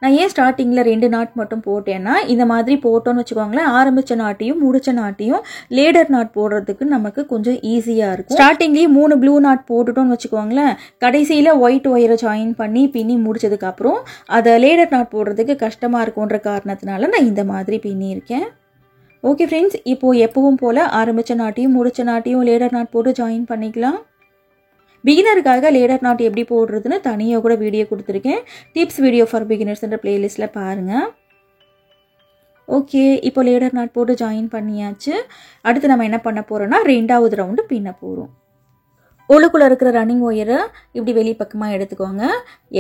நான் ஏன் ஸ்டார்டிங்கில் 2 நாட் மட்டும் போட்டேன்னா, இந்த மாதிரி போட்டோன்னு வச்சுக்கோங்களேன், ஆரம்பித்த நாட்டையும் முடித்த நாட்டையும் லேடர் நாட் போடுறதுக்கு நமக்கு கொஞ்சம் ஈஸியாக இருக்கும். ஸ்டார்டிங்லேயே 3 ப்ளூ நாட் போட்டுட்டோன்னு வச்சுக்கோங்களேன், கடைசியில் ஒயிட் ஒயரை ஜாயின் பண்ணி பின்னி முடிச்சதுக்கப்புறம் அதை லேடர் நாட் போடுறதுக்கு கஷ்டமாக இருக்குன்ற காரணத்தினால நான் இந்த மாதிரி பின்னியிருக்கேன். ஓகே ஃப்ரெண்ட்ஸ், இப்போது எப்பவும் போல் ஆரம்பித்த நாட்டையும் முடித்த நாட்டையும் லேடர் நாட் போட்டு ஜாயின் பண்ணிக்கலாம். பிகினருக்காக லேடர் நாட் எப்படி போடுறதுன்னு தனியாக கூட வீடியோ கொடுத்துருக்கேன். டிப்ஸ் வீடியோ ஃபார் பிகினர்ஸ்ன்ற பிளேலிஸ்ட்டில் பாருங்கள். ஓகே, இப்போ லேடர் நாட் போட்டு ஜாயின் பண்ணியாச்சு. அடுத்து நம்ம என்ன பண்ண போகிறோன்னா 2வது ரவுண்டு பின்ன போகிறோம். உள்ளுக்குள்ளே இருக்கிற ரன்னிங் ஒயரை இப்படி வெளிப்பக்கமாக எடுத்துக்கோங்க.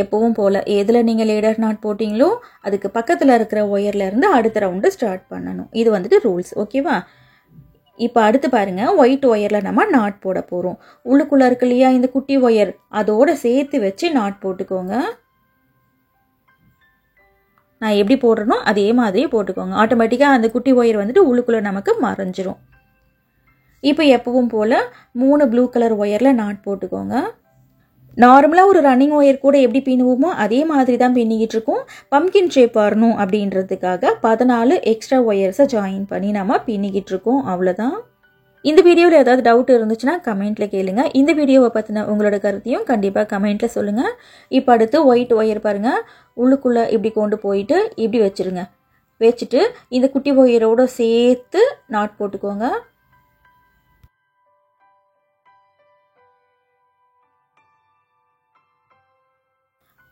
எப்பவும் போல் எதில் நீங்கள் லேடர் நாட் போட்டிங்களோ அதுக்கு பக்கத்தில் இருக்கிற ஒயர்லேருந்து அடுத்த ரவுண்டு ஸ்டார்ட் பண்ணணும். இது வந்துட்டு ரூல்ஸ், ஓகேவா? இப்போ அடுத்து பாருங்கள், ஒயிட் ஒயரில் நம்ம நாட் போட போகிறோம். உள்ளுக்குள்ளே இருக்கு இல்லையா இந்த குட்டி ஒயர், அதோடு சேர்த்து வச்சு நாட் போட்டுக்கோங்க. நான் எப்படி போடுறேனோ அதே மாதிரியே போட்டுக்கோங்க. ஆட்டோமேட்டிக்காக அந்த குட்டி ஒயர் வந்துட்டு உள்ளுக்குள்ளே நமக்கு மறைஞ்சிரும். இப்போ எப்பவும் போல் 3 ப்ளூ கலர் ஒயரில் நாட் போட்டுக்கோங்க. நார்மலாக ஒரு ரன்னிங் ஒயர் கூட எப்படி பின்னுவோமோ அதே மாதிரி தான் பின்னிக்கிட்டு இருக்கோம். பம்கின் ஷேப் வரணும் அப்படின்றதுக்காக 14 எக்ஸ்ட்ரா ஒயர்ஸை ஜாயின் பண்ணி நம்ம பின்னிக்கிட்டு இருக்கோம். அவ்வளோதான். இந்த வீடியோவில் ஏதாவது டவுட் இருந்துச்சுன்னா கமெண்ட்டில் கேளுங்க. இந்த வீடியோவை பற்றின உங்களோட கருத்தையும் கண்டிப்பாக கமெண்ட்டில் சொல்லுங்கள். இப்போ அடுத்து ஒயிட் ஒயர் பாருங்கள், உள்ளுக்குள்ளே இப்படி கொண்டு போயிட்டு இப்படி வச்சுருங்க. வச்சுட்டு இந்த குட்டி ஒயரோடு சேர்த்து நாட் போட்டுக்கோங்க.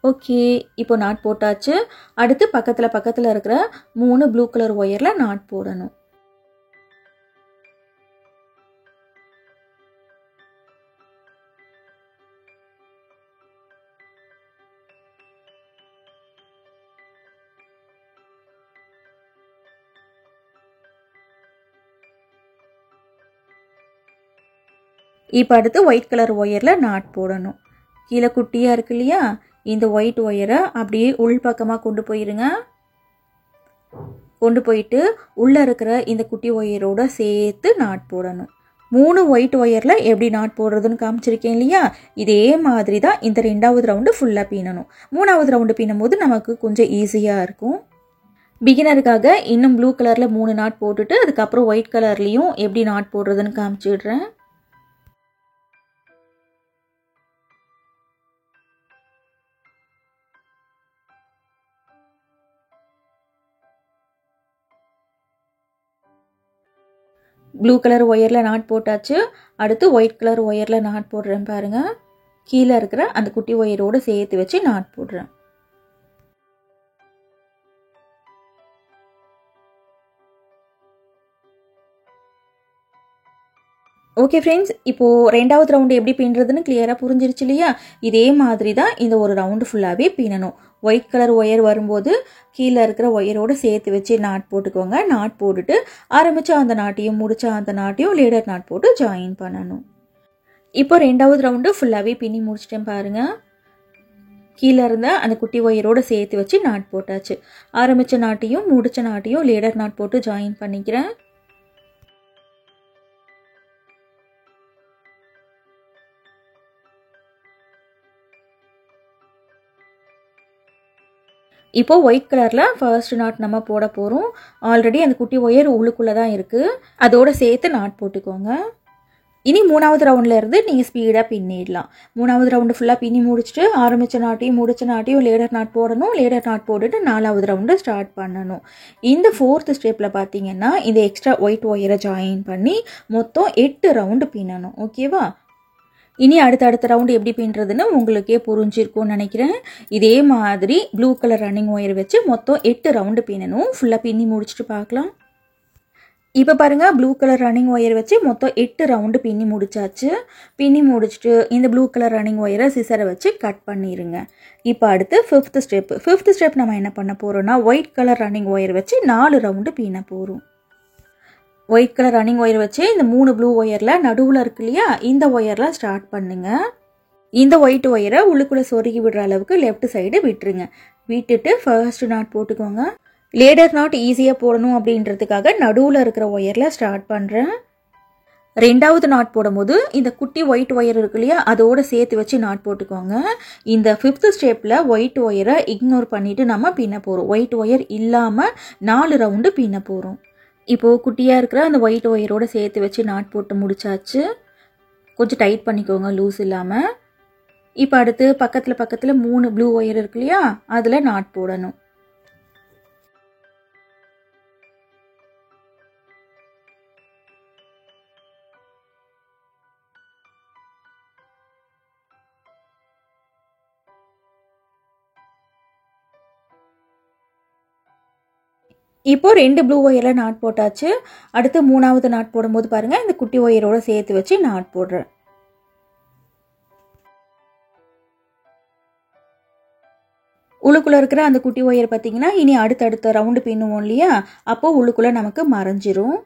ஓகே, இப்போ நாட் போட்டாச்சு. அடுத்து பக்கத்தில் இருக்கிற 3 ப்ளூ கலர் ஒயரில் நாட் போடணும். இப்போ அடுத்து ஒயிட் கலர் ஒயரில் நாட் போடணும். கீழே குட்டியாக இருக்கு இல்லையா, இந்த ஒயிட் ஒயரை அப்படியே உள் பக்கமாக கொண்டு போயிருங்க. கொண்டு போயிட்டு உள்ளே இருக்கிற இந்த குட்டி ஒயரோட சேர்த்து நாட் போடணும். 3 ஒயிட் ஒயரில் எப்படி நாட் போடுறதுன்னு காமிச்சிருக்கேன் இல்லையா, இதே மாதிரி தான் இந்த 2வது ரவுண்டு ஃபுல்லாக பின்னணும். 3வது ரவுண்டு பின்னும் போது நமக்கு கொஞ்சம் ஈஸியாக இருக்கும். பிகினருக்காக இன்னும் ப்ளூ கலரில் 3 நாட் போட்டுட்டு அதுக்கப்புறம் ஒயிட் கலர்லேயும் எப்படி நாட் போடுறதுன்னு காமிச்சிடுறேன். ப்ளூ கலர் ஒயரில் நாட் போட்டாச்சு. அடுத்து ஒயிட் கலர் ஒயரில் நாட் போடுறேன் பாருங்கள். கீழே இருக்கிற அந்த குட்டி ஒயரோடு சேர்த்து வச்சு நாட் போடுறேன். ஓகே ஃப்ரெண்ட்ஸ், இப்போது 2வது ரவுண்டு எப்படி பின்னுறதுன்னு கிளியராக புரிஞ்சிருச்சு இல்லையா? இதே மாதிரி தான் இந்த ஒரு ரவுண்டு ஃபுல்லாகவே பின்னணும். ஒயிட் கலர் ஒயர் வரும்போது கீழே இருக்கிற ஒயரோடு சேர்த்து வச்சு நாட் போட்டுக்கோங்க. நாட் போட்டுட்டு ஆரம்பித்த அந்த நாட்டையும் முடித்த அந்த நாட்டையும் லேடர் நாட் போட்டு ஜாயின் பண்ணணும். இப்போ 2வது ரவுண்டு ஃபுல்லாகவே பின்னி முடிச்சிட்டேன் பாருங்கள். கீழே இருந்த அந்த குட்டி ஒயரோடு சேர்த்து வச்சு நாட் போட்டாச்சு. ஆரம்பித்த நாட்டையும் முடிச்ச நாட்டையும் லேடர் நாட் போட்டு ஜாயின் பண்ணிக்கிறேன். இப்போ ஒயிட் கலரில் ஃபர்ஸ்ட் நாட் நம்ம போட போகிறோம். ஆல்ரெடி அந்த குட்டி ஒயர் உள்ளுக்குள்ளே தான் இருக்குது, அதோடு சேர்த்து நாட் போட்டுக்கோங்க. இனி மூணாவது ரவுண்டில் இருந்து நீங்கள் ஸ்பீடாக பின்னிடலாம். மூணாவது ரவுண்டு ஃபுல்லாக பின்னி முடிச்சுட்டு ஆரம்பித்த நாட்டையும் முடிச்ச நாட்டையும் லேடர் நாட் போடணும். லேடர் நாட் போட்டுட்டு நாலாவது ரவுண்டு ஸ்டார்ட் பண்ணணும். இந்த ஃபோர்த்து ஸ்டெப்பில் பார்த்தீங்கன்னா இந்த எக்ஸ்ட்ரா ஒயிட் ஒயரை ஜாயின் பண்ணி மொத்தம் 8 ரவுண்டு பின்னணும். ஓகேவா? இனி அடுத்த ரவுண்டு எப்படி பின்னுறதுன்னு உங்களுக்கே புரிஞ்சிருக்கும்னு நினைக்கிறேன். இதே மாதிரி ப்ளூ கலர் ரன்னிங் ஒயர் வச்சு மொத்தம் 8 ரவுண்டு பின்னணும். ஃபுல்லாக பின்னி முடிச்சுட்டு பார்க்கலாம். இப்போ பாருங்கள், ப்ளூ கலர் ரன்னிங் ஒயர் வச்சு மொத்தம் 8 ரவுண்டு பின்னி முடிச்சாச்சு. பின்னி முடிச்சுட்டு இந்த ப்ளூ கலர் ரன்னிங் ஒயரை சிசரை வச்சு கட் பண்ணிடுங்க. இப்போ அடுத்து ஃபிஃப்த் ஸ்டெப் நம்ம என்ன பண்ண போகிறோம்னா ஒயிட் கலர் ரன்னிங் ஒயர் வச்சு 4 ரவுண்டு பின்ன போகிறோம். ஒயிட் கலர் ரன்னிங் ஒயர் வச்சு இந்த 3 ப்ளூ ஒயரில் நடுவில் இருக்கு இல்லையா, இந்த ஒயரில் ஸ்டார்ட் பண்ணுங்க. இந்த ஒயிட் ஒயரை உள்ளுக்குள்ளே சொருகி விடுற அளவுக்கு லெஃப்ட் சைடு விட்டுருங்க. விட்டுட்டு ஃபர்ஸ்ட் நாட் போட்டுக்கோங்க. லேடர் நாட் ஈஸியாக போடணும் அப்படின்றதுக்காக நடுவில் இருக்கிற ஒயரில் ஸ்டார்ட் பண்ணுறேன். ரெண்டாவது நாட் போடும்போது இந்த குட்டி ஒயிட் ஒயர் இருக்கு இல்லையா, அதோடு சேர்த்து வச்சு நாட் போட்டுக்கோங்க. இந்த 5th ஸ்டெப்பில் ஒயிட் ஒயரை இக்னோர் பண்ணிவிட்டு நம்ம பின்ன போகிறோம். ஒயிட் ஒயர் இல்லாமல் 4 ரவுண்டு பின்ன போகிறோம். இப்போது குட்டியாக இருக்கிற அந்த ஒயிட் ஒயரோடு சேர்த்து வச்சு நாட் போட்டு முடிச்சாச்சு. கொஞ்சம் டைட் பண்ணிக்கோங்க லூஸ் இல்லாமல். இப்போ அடுத்து பக்கத்தில் 3 ப்ளூ ஒயர் இருக்கு இல்லையா, அதில் நாட் போடணும். இப்போ 2 ப்ளூ ஒயரில் நாட் போட்டாச்சு. அடுத்து 3வது நாட் போடும்போது பாருங்கள், இந்த குட்டி ஒயரோடு சேர்த்து வச்சு நாட் போடுறேன். உள்ளுக்குள்ளே இருக்கிற அந்த குட்டி ஒயர் பார்த்தீங்கன்னா இனி அடுத்த ரவுண்டு பின்னுவோம் இல்லையா, அப்போது உள்ளுக்குள்ளே நமக்கு மறைஞ்சிரும்.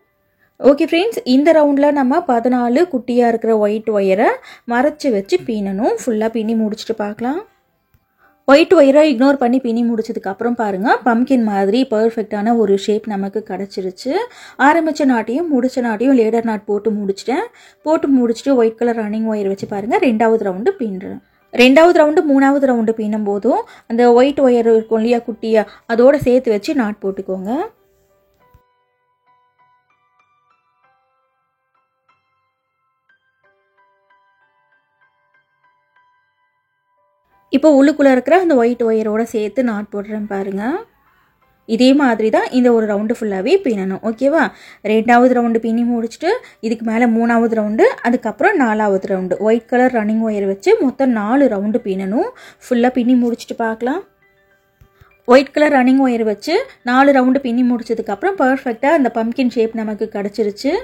ஓகே ஃப்ரெண்ட்ஸ், இந்த ரவுண்டில் நம்ம 14 குட்டியாக இருக்கிற ஒயிட் ஒயரை மறைச்சி வச்சு பின்னணும். ஃபுல்லாக பின்னி முடிச்சுட்டு பார்க்கலாம். ஒயிட் ஒயரை இக்னோர் பண்ணி பின்னி முடிச்சதுக்கப்புறம் பாருங்கள், பம்கின் மாதிரி பர்ஃபெக்டான ஒரு ஷேப் நமக்கு கிடச்சிருச்சு. ஆரம்பித்த நாட்டையும் முடிச்ச நாட்டையும் லேடர் நாட் போட்டு முடிச்சிட்டேன். போட்டு முடிச்சுட்டு ஒயிட் கலர் ரன்னிங் ஒயர் வச்சு பாருங்கள், 2வது ரவுண்டு பின்னுறேன். 2வது ரவுண்டு 3வது ரவுண்டு பின்னும் போதும் அந்த ஒயிட் ஒயர் இருக்கும் இல்லையா குட்டியா, அதோடு சேர்த்து வச்சு நாட் போட்டுக்கோங்க. இப்போ உள்ளுக்குள்ளே இருக்கிற அந்த ஒயிட் ஒயரோடு சேர்த்து நாட் போடுறேன் பாருங்கள். இதே மாதிரி தான் இந்த ஒரு ரவுண்டு ஃபுல்லாகவே பின்னணும். ஓகேவா? 2வது ரவுண்டு பின்னி முடிச்சுட்டு இதுக்கு மேலே 3வது ரவுண்டு, அதுக்கப்புறம் 4வது round white colour running wire வச்சு மொத்தம் 4 ரவுண்டு பின்னணும். ஃபுல்லாக பின்னி முடிச்சுட்டு பார்க்கலாம். ஒயிட் கலர் ரன்னிங் ஒயர் வச்சு 4 ரவுண்டு பின்னி முடிச்சதுக்கப்புறம் பர்ஃபெக்டாக அந்த பம்கின் ஷேப் நமக்கு கிடச்சிருச்சு.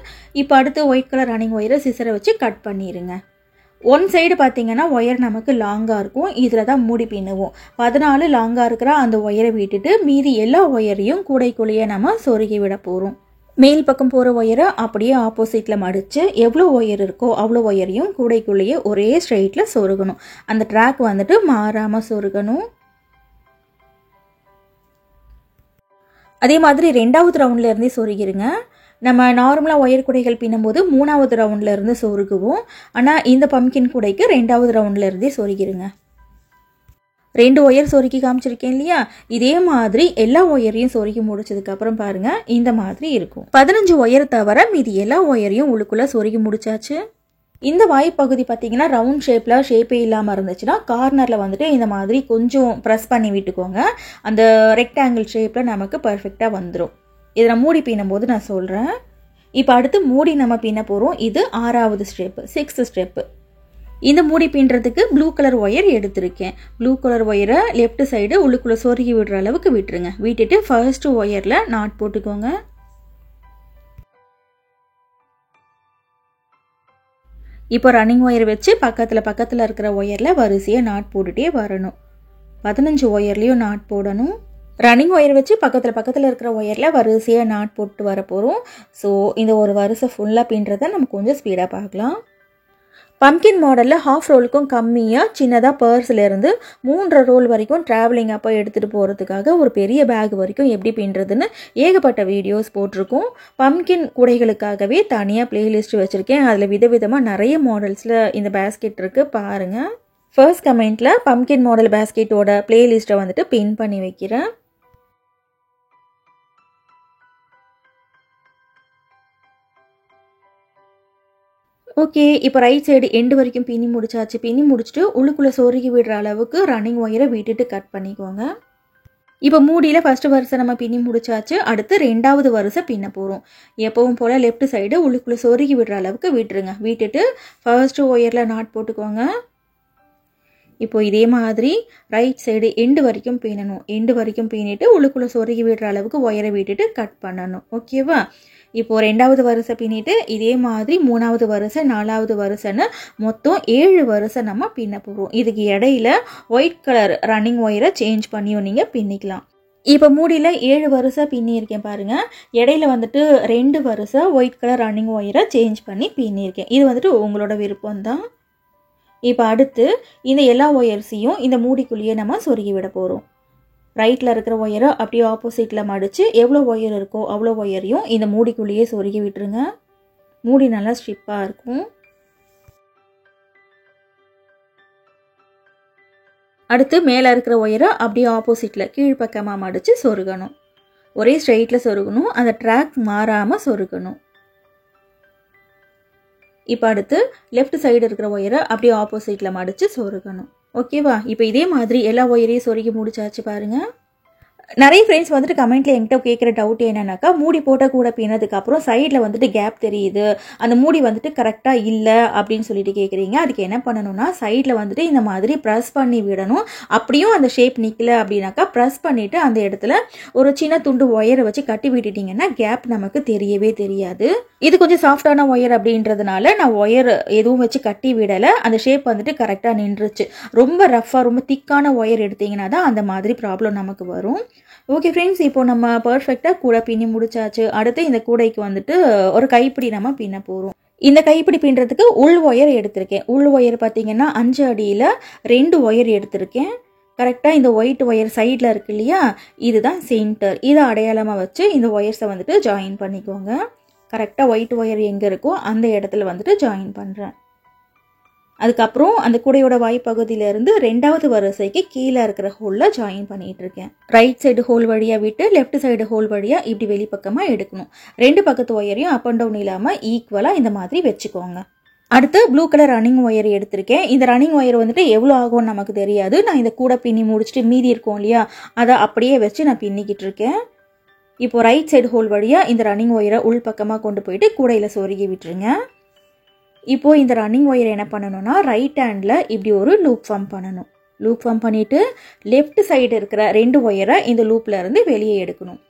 இப்போ அடுத்து ஒயிட் கலர் ரன்னிங் ஒயரை சிசரை வச்சு கட் பண்ணிடுங்க. ஒன் சைடு பார்த்தீங்கன்னா ஒயர் நமக்கு லாங்காக இருக்கும், இதில் தான் மூடி பின்னுவோம். 14 லாங்காக இருக்கிற அந்த ஒயரை விட்டுட்டு மீதி எல்லா ஒயரையும் கூடைக்குள்ளேயே நம்ம சொருகி விட போகிறோம். மேல் பக்கம் போகிற ஒயரை அப்படியே ஆப்போசிட்டில் மடித்து எவ்வளோ ஒயர் இருக்கோ அவ்வளோ ஒயரையும் கூடைக்குள்ளேயே ஒரே ஸ்ட்ரைட்டில் சொருகணும். அந்த ட்ராக் வந்துட்டு மாறாமல் சொருகணும். அதே மாதிரி 2வது ரவுண்டில் இருந்தே சொருகிருங்க. நம்ம நார்மலாக ஒயர் குடைகள் பின்னும்போது 3வது ரவுண்டில் இருந்து சொருகுவோம். ஆனால் இந்த பம்கின் குடைக்கு 2வது ரவுண்டில் இருந்தே சொருகிருங்க. 2 ஒயர் சொருகி காமிச்சிருக்கேன் இல்லையா, இதே மாதிரி எல்லா ஒயரையும் சொருகி முடிச்சதுக்கப்புறம் பாருங்கள் இந்த மாதிரி இருக்கும். 15 ஒயர் தவிர மீதி எல்லா ஒயரையும் உள்ளுக்குள்ளே சொருகி முடிச்சாச்சு. இந்த வாய்ப்பகுதி பார்த்தீங்கன்னா ரவுண்ட் ஷேப்பில் ஷேப்பே இல்லாமல் இருந்துச்சுன்னா கார்னரில் வந்துட்டு இந்த மாதிரி கொஞ்சம் ப்ரெஸ் பண்ணி விட்டுக்கோங்க. அந்த ரெக்டாங்கிள் ஷேப்பில் நமக்கு பர்ஃபெக்டாக வந்துடும். இதை நான் மூடி பின்னும்போது நான் சொல்கிறேன். இப்போ அடுத்து மூடி நம்ம பின்ன போகிறோம். இது 6வது ஸ்டெப்பு, 6th ஸ்டெப்பு. இந்த மூடி பின்னுறதுக்கு ப்ளூ கலர் ஒயர் எடுத்திருக்கேன். ப்ளூ கலர் ஒயரை லெஃப்ட் சைடு உள்ளுக்குள்ளே சொருகி விடுற அளவுக்கு விட்டுருங்க. விட்டுட்டு ஃபர்ஸ்ட் ஒயரில் நாட் போட்டுக்கோங்க. இப்போ ரன்னிங் ஒயர் வச்சு பக்கத்தில் இருக்கிற ஒயரில் வரிசையாக நாட் போட்டுகிட்டே வரணும். 15 ஒயர்லேயும் நாட் போடணும். ரன்னிங் ஒயர் வச்சு பக்கத்தில் இருக்கிற ஒயரில் வரிசையாக நாட் போட்டு வர போகிறோம். ஸோ இந்த ஒரு வரிசை ஃபுல்லாக பின்னுறதை நம்ம கொஞ்சம் ஸ்பீடாக பார்க்கலாம். பம்கின் மாடலில் ஹாஃப் ரோலுக்கும் கம்மியாக சின்னதாக பர்ஸ்லேருந்து 3.5 ரோல் வரைக்கும் ட்ராவலிங் அப்போ எடுத்துகிட்டு போகிறதுக்காக ஒரு பெரிய பேக் வரைக்கும் எப்படி பின்னுறதுன்னு ஏகப்பட்ட வீடியோஸ் போட்டிருக்கோம். பம்கின் கூடைகளுக்காகவே தனியாக பிளேலிஸ்ட் வச்சுருக்கேன். அதில் விதவிதமாக நிறைய மாடல்ஸில் இந்த பேஸ்கெட் இருக்குது, பாருங்கள். ஃபர்ஸ்ட் கமெண்ட்டில் பம்கின் மாடல் பேஸ்கெட்டோட பிளேலிஸ்ட்டை வந்துட்டு பின் பண்ணி வைக்கிறேன். ஓகே, இப்போ ரைட் சைடு எண்டு வரைக்கும் பின்னி முடிச்சாச்சு. பின்னி முடிச்சுட்டு உள்ளுக்குள்ளே சொருகி விடுற அளவுக்கு ரன்னிங் ஒயரை விட்டுட்டு கட் பண்ணிக்கோங்க. இப்போ மூடியில் ஃபஸ்ட்டு வரிசை நம்ம பின்னி முடிச்சாச்சு. அடுத்து 2வது வரிசை பின்ன போகிறோம். எப்பவும் போல் லெஃப்ட் சைடு உள்ளுக்குள்ளே சொருகி விடுற அளவுக்கு விட்டுருங்க. விட்டுட்டு ஃபர்ஸ்ட்டு ஒயரில் நாட் போட்டுக்கோங்க. இப்போ இதே மாதிரி ரைட் சைடு எண்டு வரைக்கும் பின்னணும். எண்டு வரைக்கும் பின்னிட்டு உள்ளுக்குள்ளே சொருகி விடுற அளவுக்கு ஒயரை விட்டுட்டு கட் பண்ணணும். ஓகேவா? இப்போது 2வது வரிசை பின்னிட்டு இதே மாதிரி 3வது வரிசை 4வது வரிசைன்னு மொத்தம் 7 வரிசை நம்ம பின்ன போகிறோம். இதுக்கு இடையில ஒயிட் கலர் ரன்னிங் ஒயரை சேஞ்ச் பண்ணியும் நீங்கள் பின்னிக்கலாம். இப்போ மூடியில் 7 வரிசை பின்னியிருக்கேன் பாருங்கள். இடையில வந்துட்டு 2 வரிசை ஒயிட் கலர் ரன்னிங் ஒயரை சேஞ்ச் பண்ணி பின்னியிருக்கேன். இது வந்துட்டு உங்களோட விருப்பம்தான். இப்போ அடுத்து இந்த எல்லா ஒயர்ஸையும் இந்த மூடிக்குள்ளேயே நம்ம சொருகி விட போகிறோம். ரைட்டில் இருக்கிற ஒயரை அப்படியே ஆப்போசிட்டில் மடித்து எவ்வளோ ஒயர் இருக்கோ அவ்வளோ ஒயரையும் இந்த மூடிக்குள்ளேயே சொருகி விட்டுருங்க. மூடி நல்லா ஸ்ட்ரிப்பாக இருக்கும். அடுத்து மேலே இருக்கிற ஒயரை அப்படியே ஆப்போசிட்டில் கீழ்ப்பக்கமாக மடித்து சொருகணும். ஒரே ஸ்ட்ரெயிட்டில் சொருகணும். அந்த ட்ராக் மாறாமல் சொருகணும். இப்போ அடுத்து லெஃப்ட் சைடு இருக்கிற ஒயரை அப்படியே ஆப்போசிட்டில் மடித்து சொருகணும். ஓகேவா? இப்போ இதே மாதிரி எல்லா ஒயரையும் சொருகி முடிச்சாச்சு பாருங்கள். நிறைய ஃப்ரெண்ட்ஸ் வந்துட்டு கமெண்ட்டில் என்கிட்ட கேட்குற டவுட் என்னன்னாக்கா, மூடி போட்ட கூட பின்னதுக்கப்புறம் சைடில் வந்துட்டு கேப் தெரியுது, அந்த மூடி வந்துட்டு கரெக்டாக இல்லை அப்படின்னு சொல்லிட்டு கேட்குறீங்க. அதுக்கு என்ன பண்ணணும்னா, சைடில் வந்துட்டு இந்த மாதிரி ப்ரெஸ் பண்ணி விடணும். அப்படியும் அந்த ஷேப் நிற்கல அப்படின்னாக்கா ப்ரெஸ் பண்ணிவிட்டு அந்த இடத்துல ஒரு சின்ன துண்டு ஒயரை வச்சு கட்டி விட்டுட்டிங்கன்னா கேப் நமக்கு தெரியவே தெரியாது. இது கொஞ்சம் சாஃப்டான ஒயர் அப்படின்றதுனால நான் ஒயர் எதுவும் வச்சு கட்டி விடலை. அந்த ஷேப் வந்துட்டு கரெக்டாக நின்றுச்சு. ரொம்ப ரஃப்பாக ரொம்ப திக்கான ஒயர் எடுத்திங்கன்னா தான் அந்த மாதிரி ப்ராப்ளம் நமக்கு வரும். ஓகே ஃப்ரெண்ட்ஸ், இப்போ நம்ம பர்ஃபெக்டாக கூடை பின்னி முடிச்சாச்சு. அடுத்து இந்த கூடைக்கு வந்துட்டு ஒரு கைப்பிடி நம்ம பின்ன போகிறோம். இந்த கைப்பிடி பின்னுறதுக்கு உள் ஒயர் எடுத்திருக்கேன். உள் ஒயர் பார்த்தீங்கன்னா 5 அடியில் 2 ஒயர் எடுத்திருக்கேன். கரெக்டாக இந்த ஒயிட் ஒயர் சைடில் இருக்கு இல்லையா, இதுதான் சென்டர். இதை அடையாளமாக வச்சு இந்த ஒயர்ஸை வந்துட்டு ஜாயின் பண்ணிக்கோங்க. கரெக்டாக ஒயிட் ஒயர் எங்கே இருக்கோ அந்த இடத்துல வந்துட்டு ஜாயின் பண்ணுறேன். அதுக்கப்புறம் அந்த கூடையோட வாய்ப்பகுதியிலேருந்து 2வது வரிசைக்கு கீழே இருக்கிற ஹோலில் ஜாயின் பண்ணிகிட்டு இருக்கேன். ரைட் சைடு ஹோல் வழியாக விட்டு லெஃப்ட் சைடு ஹோல் வழியாக இப்படி வெளிப்பக்கமாக எடுக்கணும். 2 பக்கத்து ஒயரையும் அப் அண்ட் டவுன் இல்லாமல் ஈக்குவலாக இந்த மாதிரி வச்சுக்கோங்க. அடுத்து ப்ளூ கலர் ரன்னிங் ஒயர் எடுத்திருக்கேன். இந்த ரன்னிங் ஒயர் வந்துட்டு எவ்வளோ ஆகும்னு நமக்கு தெரியாது. நான் இந்த கூடை பின்னி முடிச்சுட்டு மீதி இருக்கும் இல்லையா, அதை அப்படியே வச்சு நான் பின்னிக்கிட்டு இருக்கேன். இப்போ ரைட் சைடு ஹோல் வழியாக இந்த ரன்னிங் ஒயரை உள் பக்கமாக கொண்டு போயிட்டு கூடையில் சொருகி விட்டுருங்க. இப்போது இந்த ரன்னிங் ஒயரை என்ன பண்ணணும்னா, ரைட் ஹேண்டில் இப்படி ஒரு லூப் ஃபார்ம் பண்ணணும். லூப் ஃபார்ம் பண்ணிவிட்டு லெஃப்ட் சைடு இருக்கிற 2 ஒயரை இந்த லூப்பில் இருந்து வெளியே எடுக்கணும்.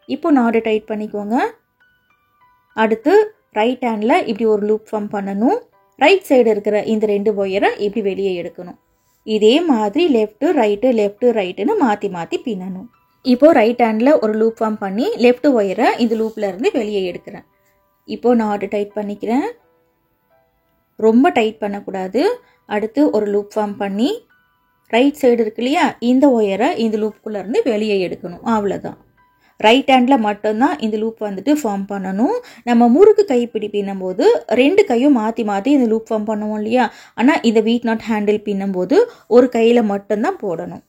இப்போ நாடு டைட் பண்ணிக்கோங்க. அடுத்து ரைட் ஹேண்டில் இப்படி ஒரு லூப் ஃபார்ம் பண்ணணும். ரைட் சைடு இருக்கிற இந்த 2 ஒயரை இப்படி வெளியே எடுக்கணும். இதே மாதிரி லெஃப்ட்டு ரைட்டுன்னு மாற்றி மாற்றி பின்னணும். இப்போது ரைட் ஹேண்டில் ஒரு லூப் ஃபார்ம் பண்ணி லெஃப்ட் ஒயரை இந்த லூப்பில் இருந்து வெளியே எடுக்கிறேன். இப்போது நாடு டைட் பண்ணிக்கிறேன். ரொம்ப டைட் பண்ணக்கூடாது. அடுத்து ஒரு லூப் ஃபார்ம் பண்ணி ரைட் சைடு இருக்கு இல்லையா, இந்த ஒயரை இந்த லூப்புக்குள்ளே இருந்து வெளியே எடுக்கணும். அவ்வளோதான். ரைட் ஹேண்டில் மட்டும்தான் இந்த லூப் வந்துட்டு ஃபார்ம் பண்ணணும். நம்ம முறுக்கு கைப்பிடி பின்னும்போது 2 கையும் மாற்றி மாற்றி இந்த லூப் ஃபார்ம் பண்ணுவோம் இல்லையா, ஆனால் இந்த வீட் நாட் ஹேண்டில் பின்னும்போது ஒரு கையில் மட்டும்தான் போடணும்.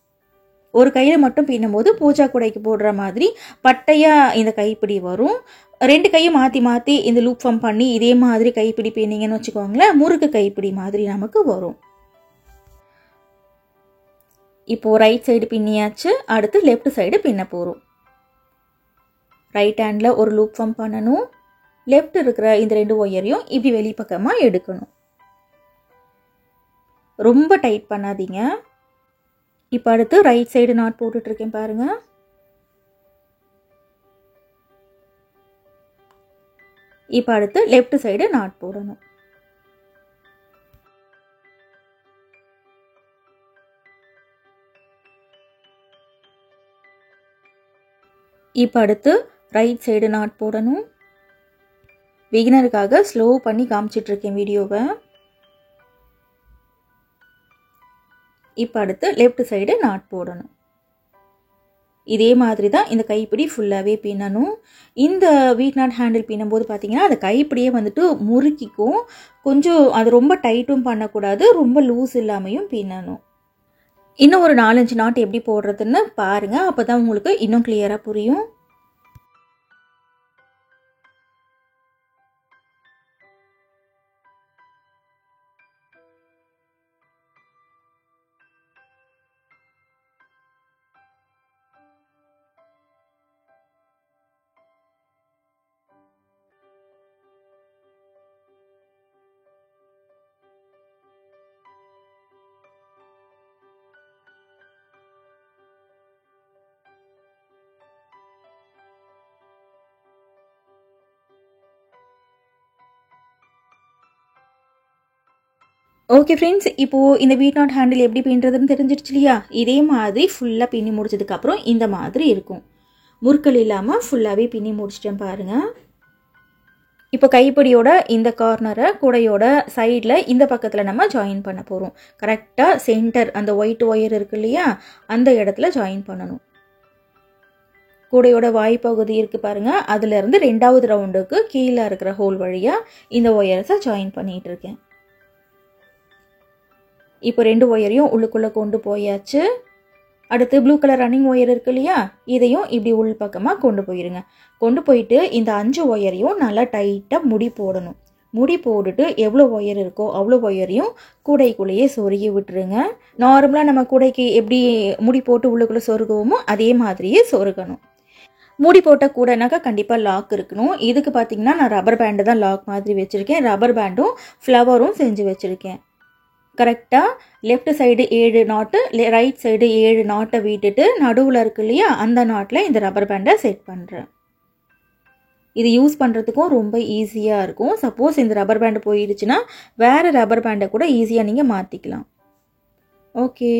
ஒரு கையில் மட்டும் பின்னும்போது பூஜா கூடைக்கு போடுற மாதிரி பட்டையாக இந்த கைப்பிடி வரும். 2 கையும் மாற்றி மாற்றி இந்த லூப் ஃபார்ம் பண்ணி இதே மாதிரி கைப்பிடி பின்னிங்கன்னு வச்சுக்கோங்களேன், முறுக்கு கைப்பிடி மாதிரி நமக்கு வரும். இப்போது ரைட் சைடு பின்னியாச்சு. அடுத்து லெஃப்ட் சைடு பின்ன போகிறோம். ரைட் ஹேண்டில் ஒரு லூப் ஃபார்ம் பண்ணணும். லெஃப்ட் இருக்கிற இந்த 2 ஒயரையும் இப்படி வெளிப்பக்கமாக எடுக்கணும். ரொம்ப டைட் பண்ணாதீங்க. இப்போ அடுத்து ரைட் சைடு நாட் போட்டுட்ருக்கேன் பாருங்கள். இப்போ அடுத்து லெஃப்ட் சைடு நாட் போடணும். இப்போ அடுத்து ரைட் சைடு நாட் போடணும். பிகினருக்காக ஸ்லோ பண்ணி காமிச்சிட்ருக்கேன் வீடியோவை. இப்போ அடுத்து லெஃப்ட் சைடு நாட் போடணும். இதே மாதிரி தான் இந்த கைப்பிடி ஃபுல்லாகவே பின்னணும். இந்த வீட் நாட் ஹேண்டில் பின்னும்போது பார்த்தீங்கன்னா அந்த கைப்பிடியே வந்துட்டு முறுக்கிக்கும். கொஞ்சம் அது ரொம்ப டைட்டும் பண்ணக்கூடாது, ரொம்ப லூஸ் இல்லாமையும் பின்னணும். இன்னும் ஒரு 4-5 நாட் எப்படி போடுறதுன்னு பாருங்கள், அப்போ தான் உங்களுக்கு இன்னும் கிளியராக புரியும். ஓகே ஃப்ரெண்ட்ஸ், இப்போது இந்த வீட் நாட் ஹேண்டில் எப்படி பின்னுறதுன்னு தெரிஞ்சிடுச்சு இல்லையா? இதே மாதிரி ஃபுல்லாக பின்னி முடிச்சதுக்கப்புறம் இந்த மாதிரி இருக்கும். முறுக்கல் இல்லாமல் ஃபுல்லாகவே பின்னி முடிச்சிட்டேன் பாருங்கள். இப்போ கைப்பிடியோட இந்த கார்னரை கூடையோட சைடில் இந்த பக்கத்தில் நம்ம ஜாயின் பண்ண போகிறோம். கரெக்டாக சென்டர் அந்த ஒயிட் ஒயர் இருக்கு இல்லையா, அந்த இடத்துல ஜாயின் பண்ணணும். கூடையோட வாய்ப்பகுதி இருக்குது பாருங்கள், அதுலேருந்து 2வது ரவுண்டுக்கு கீழே இருக்கிற ஹோல் வழியாக இந்த ஒயர்ஸை ஜாயின் பண்ணிகிட்டு இருக்கேன். இப்போ 2 ஒயரையும் உள்ளுக்குள்ளே கொண்டு போயாச்சு. அடுத்து ப்ளூ கலர் ரன்னிங் ஒயர் இருக்கு இல்லையா, இதையும் இப்படி உள் பக்கமாக கொண்டு போயிருங்க. கொண்டு போயிட்டு இந்த 5 ஒயரையும் நல்லா டைட்டாக முடி போடணும். முடி போட்டுட்டு எவ்வளோ ஒயர் இருக்கோ அவ்வளோ ஒயரையும் கூடைக்குள்ளேயே சொருகி விட்டுருங்க. நார்மலாக நம்ம கூடைக்கு எப்படி முடி போட்டு உள்ளுக்குள்ளே சொருகுவோமோ அதே மாதிரியே சொருகணும். மூடி போட்ட கூடைனாக்கா கண்டிப்பாக லாக் இருக்கணும். இதுக்கு பார்த்தீங்கன்னா நான் ரப்பர் பேண்டு தான் லாக் மாதிரி வச்சுருக்கேன். ரப்பர் பேண்டும் ஃப்ளவரும் செஞ்சு வச்சுருக்கேன். கரெக்டாக லெஃப்ட் சைடு 7 நாட்டு, ரைட் சைடு 7 நாட்டை விட்டுட்டு நடுவில் இருக்கு இல்லையா, அந்த நாட்டில் இந்த ரப்பர் பேண்டை செட் பண்ணுறேன். இது யூஸ் பண்ணுறதுக்கும் ரொம்ப ஈஸியாக இருக்கும். சப்போஸ் இந்த ரப்பர் பேண்டு போயிடுச்சுன்னா வேறு ரப்பர் பேண்டை கூட ஈஸியாக நீங்கள் மாற்றிக்கலாம். ஓகே,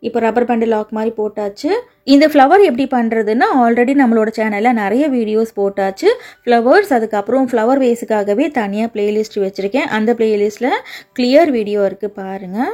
இப்போ ரப்பர் பேண்டு லாக் மாதிரி போட்டாச்சு. இந்த ஃப்ளவர் எப்படி பண்ணுறதுன்னா ஆல்ரெடி நம்மளோட சேனலில் நிறைய வீடியோஸ் போட்டாச்சு. ஃப்ளவர்ஸ், அதுக்கப்புறம் ஃப்ளவர் வேஸுக்காகவே தனியாக பிளேலிஸ்ட் வச்சுருக்கேன். அந்த பிளேலிஸ்ட்டில் கிளியர் வீடியோ இருக்குது பாருங்கள்.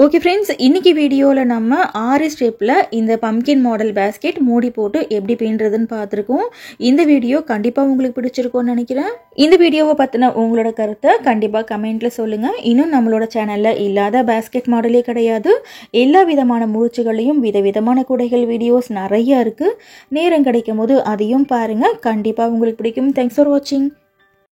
ஓகே ஃப்ரெண்ட்ஸ், இன்றைக்கி வீடியோவில் நம்ம 6 ஸ்டெப்பில் இந்த பம்கின் மாடல் பேஸ்கெட் மூடி போட்டு எப்படி பின்னுறதுன்னு பார்த்துருக்கோம். இந்த வீடியோ கண்டிப்பாக உங்களுக்கு பிடிச்சிருக்கும்னு நினைக்கிறேன். இந்த வீடியோவை பற்றின உங்களோட கருத்தை கண்டிப்பாக கமெண்ட்டில் சொல்லுங்கள். இன்னும் நம்மளோட சேனலில் இல்லாத பேஸ்கெட் மாடலே கிடையாது. எல்லா விதமான முடிச்சுகளையும் விதவிதமான கூடைகள் வீடியோஸ் நிறைய இருக்குது. நேரம் கிடைக்கும் போது அதையும் பாருங்கள், கண்டிப்பாக உங்களுக்கு பிடிக்கும். தேங்க்ஸ் ஃபார் வாட்சிங்.